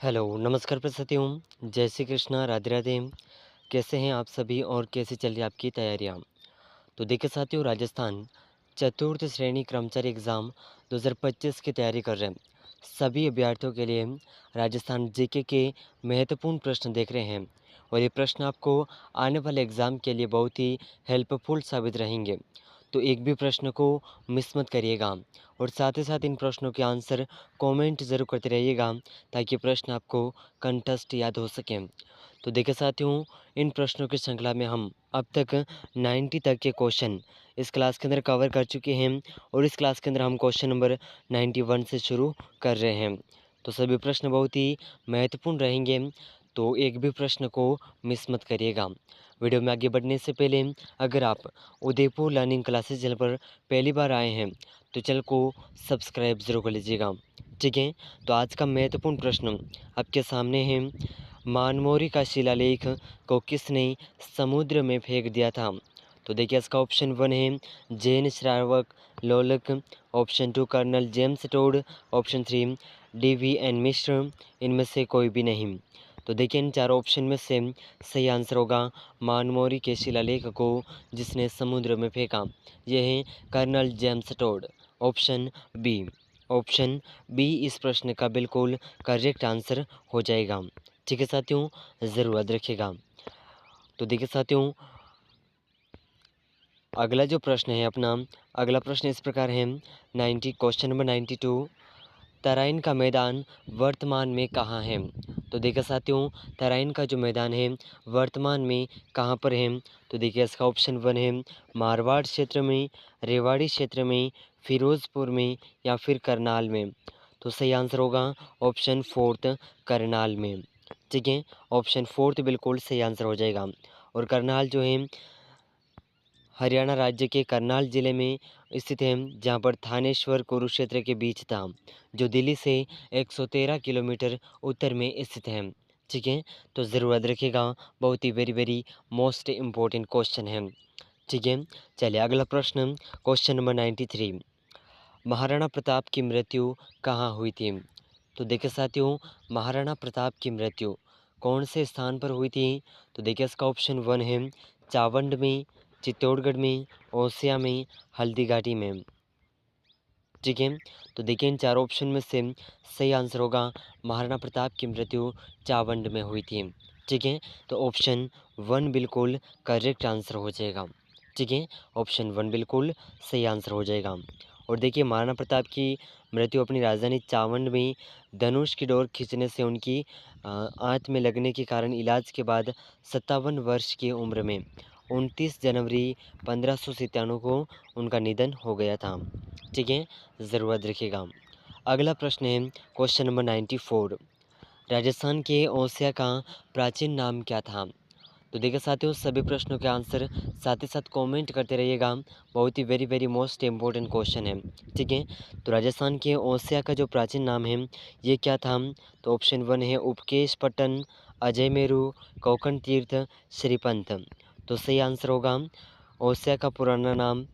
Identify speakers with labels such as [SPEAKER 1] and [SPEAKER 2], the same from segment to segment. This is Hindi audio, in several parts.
[SPEAKER 1] हेलो, नमस्कार प्रस्तुतियों, जय श्री कृष्णा, राधे राधे। कैसे हैं आप सभी और कैसी चल रही है आपकी तैयारियाँ? तो देखिए साथियों, राजस्थान चतुर्थ श्रेणी कर्मचारी एग्ज़ाम 2025 की तैयारी कर रहे हैं। सभी अभ्यर्थियों के लिए राजस्थान जीके के महत्वपूर्ण प्रश्न देख रहे हैं और ये प्रश्न आपको आने वाले एग्ज़ाम के लिए बहुत ही हेल्पफुल साबित रहेंगे। तो एक भी प्रश्न को मिस मत करिएगा और साथ ही साथ इन प्रश्नों के आंसर कमेंट ज़रूर करते रहिएगा ताकि प्रश्न आपको कंठस्थ याद हो सकें। तो देखिए साथियों, इन प्रश्नों की श्रृंखला में हम अब तक 90 तक के क्वेश्चन इस क्लास के अंदर कवर कर चुके हैं और इस क्लास के अंदर हम क्वेश्चन नंबर 91 से शुरू कर रहे हैं। तो सभी प्रश्न बहुत ही महत्वपूर्ण रहेंगे, तो एक भी प्रश्न को मिस मत करिएगा। वीडियो में आगे बढ़ने से पहले अगर आप उदयपुर लर्निंग क्लासेस चैनल पर पहली बार आए हैं तो चैनल को सब्सक्राइब ज़रूर कर लीजिएगा। ठीक है, तो आज का महत्वपूर्ण प्रश्न आपके सामने है। मानमोरी का शिलालेख को किसने समुद्र में फेंक दिया था? तो देखिए इसका ऑप्शन 1 है Jain Shravak Lolak, option 2 colonel James Tod, option 3 DVN Mishra, इनमें से कोई भी नहीं। तो देखिए इन चारों ऑप्शन में से सही आंसर होगा मानमोरी के शिलालेख को जिसने समुद्र में फेंका, यह है colonel James Tod, option B. Option B इस प्रश्न का बिल्कुल करेक्ट आंसर हो जाएगा। ठीक है साथियों, ज़रूर याद रखिएगा। तो देखिए साथियों, अगला जो प्रश्न है अपना, अगला प्रश्न इस प्रकार है 90 क्वेश्चन नंबर 92, तराइन का मैदान वर्तमान में कहाँ है? तो देखिए साथियों, तराइन का जो मैदान है वर्तमान में कहाँ पर है? तो देखिए इसका ऑप्शन 1 है मारवाड़ क्षेत्र में, रेवाड़ी क्षेत्र में, फिरोज़पुर में या फिर करनाल में। तो सही आंसर होगा ऑप्शन 4 करनाल में। ठीक है, ऑप्शन 4 बिल्कुल सही आंसर हो जाएगा। और करनाल जो है हरियाणा राज्य के करनाल ज़िले में स्थित है, जहाँ पर थानेश्वर कुरुक्षेत्र के बीच था, जो दिल्ली से 113 किलोमीटर उत्तर में स्थित है। ठीक है, तो ज़रूर याद रखिएगा, बहुत ही very very most important question है। ठीक है, चलिए अगला प्रश्न, क्वेश्चन नंबर 93, महाराणा प्रताप की मृत्यु कहाँ हुई थी? तो देखिए साथियों, महाराणा प्रताप की मृत्यु कौन से स्थान पर हुई थी? तो देखिए इसका ऑप्शन 1 है चावंड में, चित्तौड़गढ़ में, ओसिया में, हल्दीघाटी में। ठीक है, तो देखिए इन चारों ऑप्शन में से सही आंसर होगा महाराणा प्रताप की मृत्यु चावंड में हुई थी। ठीक है, तो ऑप्शन 1 बिल्कुल करेक्ट आंसर हो जाएगा। ठीक है, ऑप्शन 1 बिल्कुल सही आंसर हो जाएगा। और देखिए महाराणा प्रताप की मृत्यु अपनी राजधानी चावंड में धनुष की डोर खींचने से उनकी आंत में लगने के कारण इलाज के बाद 57 वर्ष की उम्र में 29 जनवरी 1597 को उनका निधन हो गया था। ठीक है, ज़रूर याद रखिएगा। अगला प्रश्न है क्वेश्चन नंबर 94, राजस्थान के ओसिया का प्राचीन नाम क्या था? तो देखिए साथियों, सभी प्रश्नों के आंसर साथ ही साथ कमेंट करते रहिएगा, बहुत ही very very most important question है। ठीक है, तो राजस्थान के ओसिया का जो प्राचीन नाम है ये क्या था? तो ऑप्शन 1 है उपकेश पट्टन, अजय मेरू, कोकण तीर्थ, श्रीपंथ। तो सही आंसर होगा ओसिया का पुराना नाम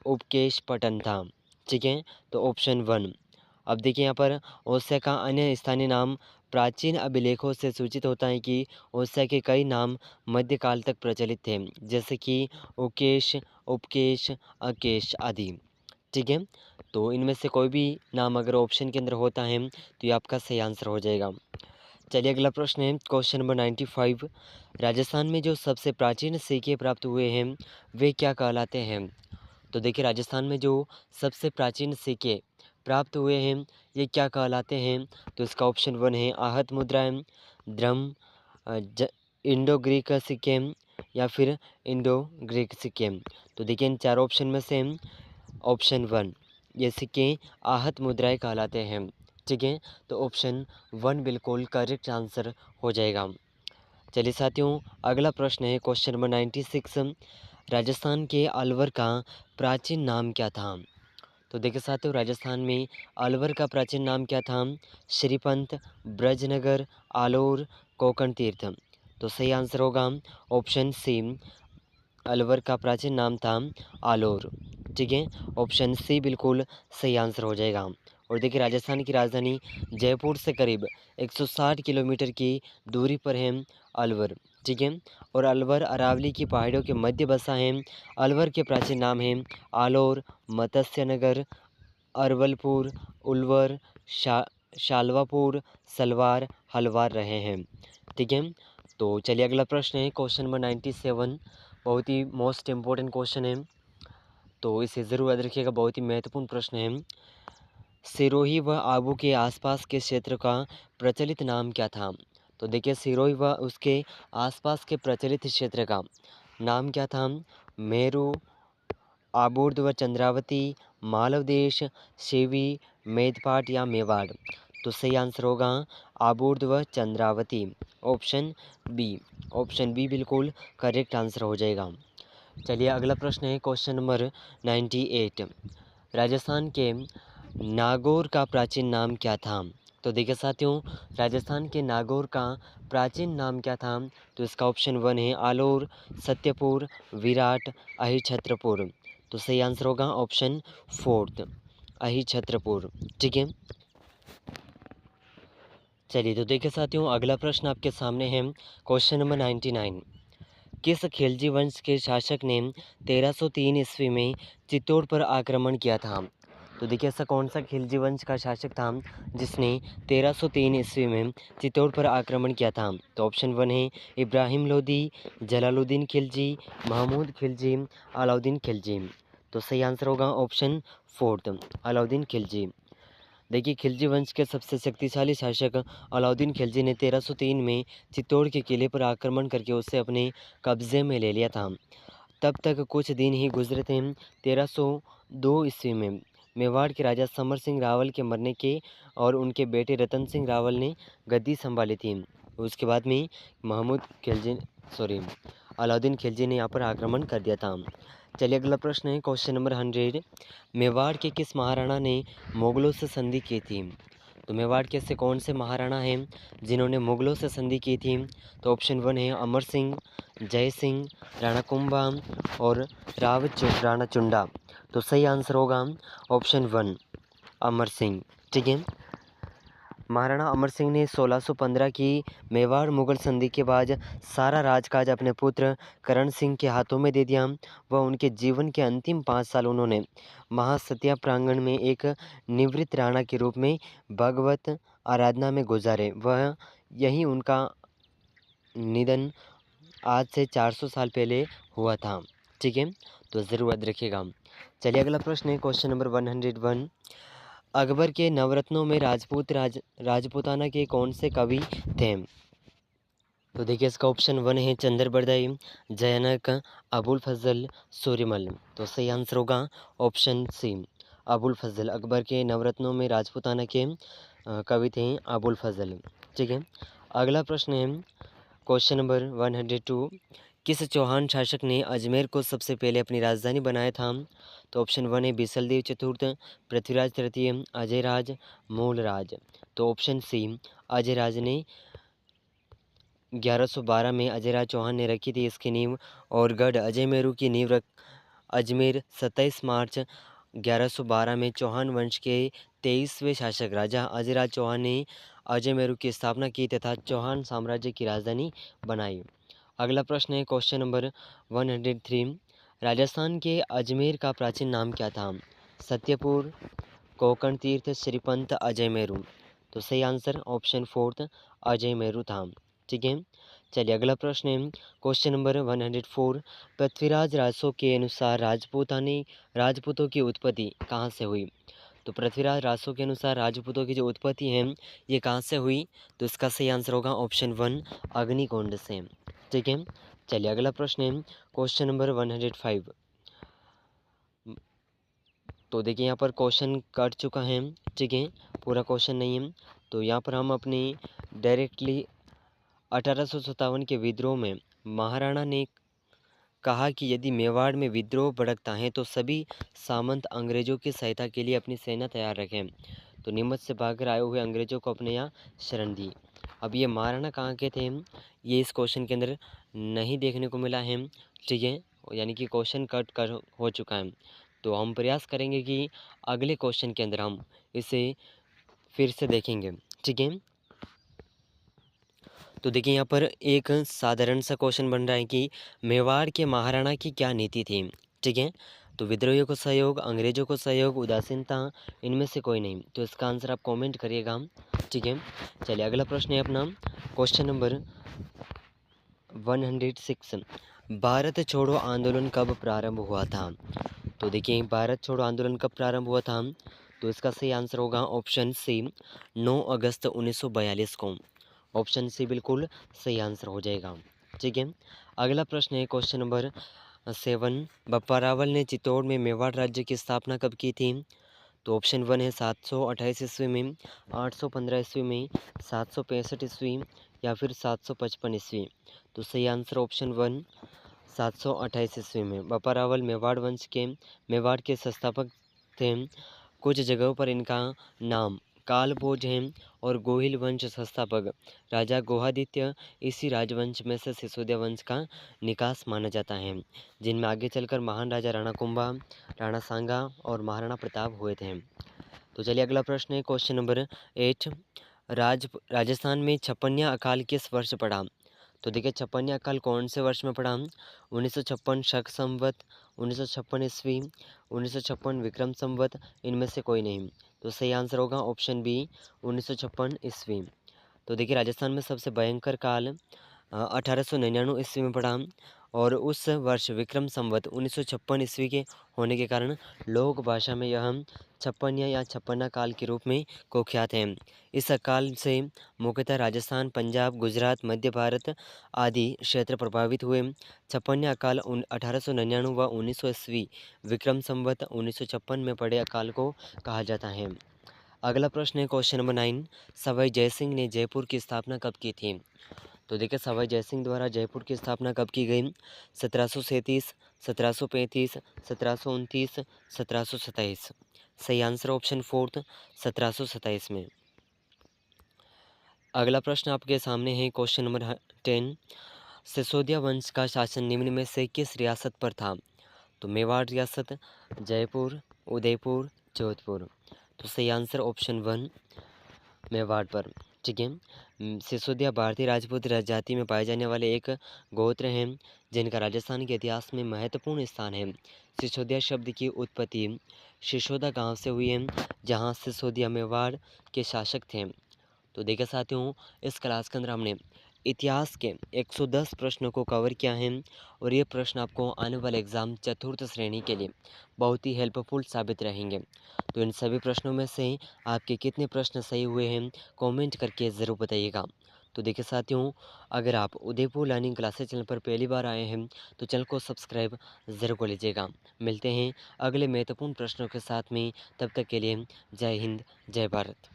[SPEAKER 1] उपकेश पट्टन था। ठीक है, तो ऑप्शन 1। अब देखिए यहाँ पर ओसिया का अन्य स्थानीय नाम प्राचीन अभिलेखों से सूचित होता है कि ओसिया के कई नाम मध्यकाल तक प्रचलित थे, जैसे कि उकेश, उपकेश, अकेश आदि। ठीक है, तो इनमें से कोई भी नाम अगर ऑप्शन के अंदर होता है तो ये आपका सही आंसर हो जाएगा। चलिए अगला प्रश्न है क्वेश्चन नंबर 95, राजस्थान में जो सबसे प्राचीन सिक्के प्राप्त हुए हैं वे क्या कहलाते हैं? तो देखिए राजस्थान में जो सबसे प्राचीन सिक्के प्राप्त हुए हैं ये क्या कहलाते हैं? तो इसका ऑप्शन 1 है आहत मुद्राएं, द्रम, इंडो ग्रीक सिक्के या फिर इंडो ग्रीक सिक्के। तो देखिए इन चार ऑप्शन में से ऑप्शन 1 ये सिक्के आहत मुद्राएं कहलाते हैं। ठीक है, तो ऑप्शन 1 बिल्कुल करेक्ट आंसर हो जाएगा। चलिए साथियों, अगला प्रश्न है क्वेश्चन नंबर 96, राजस्थान के अलवर का प्राचीन नाम क्या था? तो देखिए साथियों, राजस्थान में अलवर का प्राचीन नाम क्या था? श्रीपंत, ब्रजनगर, आलोर, कोकण तीर्थ। तो सही आंसर होगा ऑप्शन सी, अलवर का प्राचीन नाम था आलोर। ठीक है, ऑप्शन सी बिल्कुल सही आंसर हो जाएगा। और देखिए राजस्थान की राजधानी जयपुर से करीब 160 किलोमीटर की दूरी पर है अलवर, ठीक है। और अलवर अरावली की पहाड़ियों के मध्य बसा है। अलवर के प्राचीन नाम हैं आलोर, मत्स्यनगर, अरवलपुर, उलवर, शा शालवापुर, सलवार, हलवार रहे हैं, ठीक है। तो चलिए अगला प्रश्न है क्वेश्चन नंबर 97, बहुत ही मोस्ट इम्पोर्टेंट क्वेश्चन है, तो इसे ज़रूर याद रखिएगा, बहुत ही महत्वपूर्ण प्रश्न है। सिरोही व आबू के आसपास के क्षेत्र का प्रचलित नाम क्या था? तो देखिए सिरोही व उसके आसपास के प्रचलित क्षेत्र का नाम क्या था? मेरू, आबूर्द व चंद्रावती, मालवदेश, शिवी, मेदपाट या मेवाड़। तो सही आंसर होगा आबूर्द व Chandravati, option B. Option B बिल्कुल करेक्ट आंसर हो जाएगा। चलिए अगला प्रश्न है क्वेश्चन नंबर 98। राजस्थान के नागौर का प्राचीन नाम क्या था? तो देखिए साथियों, राजस्थान के नागौर का प्राचीन नाम क्या था? तो इसका ऑप्शन 1 है आलोर, सत्यपुर, विराट, अहिछत्रपुर। तो सही आंसर होगा ऑप्शन 4 अहिछत्रपुर, ठीक है। चलिए तो देखिए साथियों, अगला प्रश्न आपके सामने है क्वेश्चन नंबर 99। किस खिलजी वंश के शासक ने 1303 ईस्वी में चित्तौड़ पर आक्रमण किया था? तो देखिए ऐसा कौन सा खिलजी वंश का शासक था जिसने 1303 ईस्वी में चित्तौड़ पर आक्रमण किया था? तो ऑप्शन 1 है इब्राहिम लोदी, जलालुद्दीन खिलजी, महमूद खिलजी, अलाउद्दीन खिलजी। तो सही आंसर होगा ऑप्शन 4 अलाउद्दीन खिलजी। देखिए खिलजी वंश के सबसे शक्तिशाली शासक अलाउद्दीन खिलजी ने 1303 में चित्तौड़ के किले पर आक्रमण करके उसे अपने कब्जे में ले लिया था। तब तक कुछ दिन ही गुजरे थे। 1302 ईस्वी में मेवाड़ के राजा समर सिंह रावल के मरने के और उनके बेटे रतन सिंह रावल ने गद्दी संभाली थी। उसके बाद में महमूद खिलजी अलाउद्दीन खिलजी ने यहाँ पर आक्रमण कर दिया था। चलिए अगला प्रश्न है क्वेश्चन नंबर 100। मेवाड़ के किस महाराणा ने मुगलों से संधि की थी? तो मेवाड़ के ऐसे कौन से महाराणा हैं जिन्होंने मुगलों से संधि की थी? तो ऑप्शन 1 है अमर सिंह, जय सिंह, राणा कुंभा और राणा चुंडा। तो सही आंसर होगा ऑप्शन 1 अमर सिंह, ठीक है। महाराणा अमर सिंह ने 1615 की मेवाड़ मुगल संधि के बाद सारा राजकाज अपने पुत्र करण सिंह के हाथों में दे दिया। वह उनके जीवन के अंतिम 5 साल उन्होंने महासत्या प्रांगण में एक निवृत्त राणा के रूप में भगवत आराधना में गुजारे। वह यही उनका निधन आज से 400 साल पहले हुआ था, ठीक है। तो ज़रूर याद रखिएगा। चलिए अगला प्रश्न है क्वेश्चन नंबर 101। अकबर के नवरत्नों में राजपूताना के कौन से कवि थे? तो देखिए इसका ऑप्शन 1 है चंद्र बरदाई, जयनक, अबुल फजल, सूर्यमल। तो सही आंसर होगा ऑप्शन सी अबुल फजल। अकबर के नवरत्नों में राजपूताना के कवि थे अबुल फजल, ठीक है। अगला प्रश्न है क्वेश्चन नंबर 102। किस चौहान शासक ने अजमेर को सबसे पहले अपनी राजधानी बनाया था? तो ऑप्शन 1 है बिसलदेव चतुर्थ, पृथ्वीराज तृतीय, अजयराज, मूलराज। तो ऑप्शन सी अजयराज ने 1112 में अजयराज चौहान ने रखी थी इसकी नींव। और गढ़ अजयमेरू की नींव अजमेर 27 मार्च 1112 में चौहान वंश के 23वें शासक राजा अजयराज चौहान ने अजयमेरू की स्थापना की तथा चौहान साम्राज्य की राजधानी बनाई। अगला प्रश्न है क्वेश्चन नंबर 103। राजस्थान के अजमेर का प्राचीन नाम क्या था? सत्यपुर, कोकण तीर्थ, श्रीपंत, अजयमेरू। तो सही आंसर ऑप्शन 4 अजयमेरू था, ठीक है। चलिए अगला प्रश्न है क्वेश्चन नंबर 104। पृथ्वीराज रासो के अनुसार राजपूतों की उत्पत्ति कहाँ से हुई? तो पृथ्वीराज रासो के अनुसार राजपूतों की जो उत्पत्ति है ये कहाँ से हुई? तो इसका सही आंसर होगा ऑप्शन 1 अग्निकुंड से, ठीक है। चलिए अगला प्रश्न है क्वेश्चन नंबर 105। तो देखिए यहाँ पर क्वेश्चन कट चुका है, ठीक है, पूरा क्वेश्चन नहीं है। तो यहाँ पर हम अपनी डायरेक्टली 1857 के विद्रोह में महाराणा ने कहा कि यदि मेवाड़ में विद्रोह भड़कता है तो सभी सामंत अंग्रेजों की सहायता के लिए अपनी सेना तैयार रखें। तो नीमच से भागकर आए हुए अंग्रेजों को अपने यहाँ शरण दी। अब ये महाराणा कहाँ के थे ये इस क्वेश्चन के अंदर नहीं देखने को मिला है, ठीक है, यानी कि क्वेश्चन कट कर हो चुका है। तो हम प्रयास करेंगे कि अगले क्वेश्चन के अंदर हम इसे फिर से देखेंगे। ठीक है, तो देखिए यहाँ पर एक साधारण सा क्वेश्चन बन रहा है कि मेवाड़ के महाराणा की क्या नीति थी। ठीक है, तो विद्रोहियों को सहयोग, अंग्रेजों को सहयोग, उदासीनता, इनमें से कोई नहीं। तो इसका आंसर आप कमेंट करिएगा। ठीक है, चलिए अगला प्रश्न है अपना क्वेश्चन नंबर 106। भारत छोड़ो आंदोलन कब प्रारंभ हुआ था। तो देखिए भारत छोड़ो आंदोलन कब प्रारंभ हुआ था, तो इसका सही आंसर होगा ऑप्शन सी 9 अगस्त 1942 को। ऑप्शन सी बिल्कुल सही आंसर हो जाएगा। ठीक है, अगला प्रश्न है क्वेश्चन नंबर 7। बप्पा रावल ने चित्तौड़ में मेवाड़ राज्य की स्थापना कब की थी। तो ऑप्शन 1 है 728 ईस्वी में, 815 ईस्वी में, 765 ईस्वी या फिर 755 ईस्वी। तो सही आंसर ऑप्शन 1 728 ईस्वी में। बप्पा रावल मेवाड़ के संस्थापक थे। कुछ जगहों पर इनका नाम कालभोज है और गोहिल वंश संस्थापक राजा गोहादित्य इसी राजवंश में से सिसोदिया वंश का निकास माना जाता है, जिनमें आगे चलकर महान राजा राणा कुंभा, राणा सांगा और महाराणा प्रताप हुए थे। तो चलिए अगला प्रश्न है क्वेश्चन नंबर 8। राजस्थान में छप्पनिया अकाल किस वर्ष पड़ा। तो देखिए छप्पनिया अकाल कौन से वर्ष में पड़ा। 1956 शक संवत, 1956 ईस्वी, 1956 विक्रम संवत, इनमें से कोई नहीं। तो सही आंसर होगा ऑप्शन बी 1956 ईस्वी। तो देखिए राजस्थान में सबसे भयंकर काल 1899 ईस्वी में पड़ा और उस वर्ष विक्रम संवत 1956 ईस्वी के होने के कारण लोक भाषा में यह छप्पनिया या छप्पना काल के रूप में कुख्यात है। इस काल से मुख्यतः राजस्थान, पंजाब, गुजरात, मध्य भारत आदि क्षेत्र प्रभावित हुए। छप्पनिया काल 1899 व 1900 ईस्वी विक्रम संवत 1956 में पड़े अकाल को कहा जाता है। अगला प्रश्न है क्वेश्चन नंबर 9। सवाई जयसिंह ने जयपुर की स्थापना कब की थी। तो देखिए सवाई जयसिंह द्वारा जयपुर की स्थापना कब की गई। 1737, 1735, 1729, 1727। सही आंसर ऑप्शन 4 1727 में। अगला प्रश्न आपके सामने है क्वेश्चन नंबर 10। सिसोदिया वंश का शासन निम्न में से किस रियासत पर था। तो मेवाड़ रियासत, जयपुर, उदयपुर, जोधपुर। तो सही आंसर ऑप्शन 1 मेवाड़ पर। ठीक है, सिसोदिया भारतीय राजपूत जाति में पाए जाने वाले एक गोत्र हैं जिनका राजस्थान के इतिहास में महत्वपूर्ण स्थान है। सिसोदिया शब्द की उत्पत्ति सिसोदा गांव से हुई है, जहां सिसोदिया मेवाड़ के शासक थे। तो देखिए साथियों, इस क्लास के अंदर हमने इतिहास के 110 प्रश्नों को कवर किया है और ये प्रश्न आपको आने वाले एग्ज़ाम चतुर्थ श्रेणी के लिए बहुत ही हेल्पफुल साबित रहेंगे। तो इन सभी प्रश्नों में से आपके कितने प्रश्न सही हुए हैं कमेंट करके ज़रूर बताइएगा। तो देखिए साथियों, अगर आप उदयपुर लर्निंग क्लासेस चैनल पर पहली बार आए हैं तो चैनल को सब्सक्राइब ज़रूर कर लीजिएगा। मिलते हैं अगले महत्वपूर्ण प्रश्नों के साथ में, तब तक के लिए जय हिंद, जय भारत।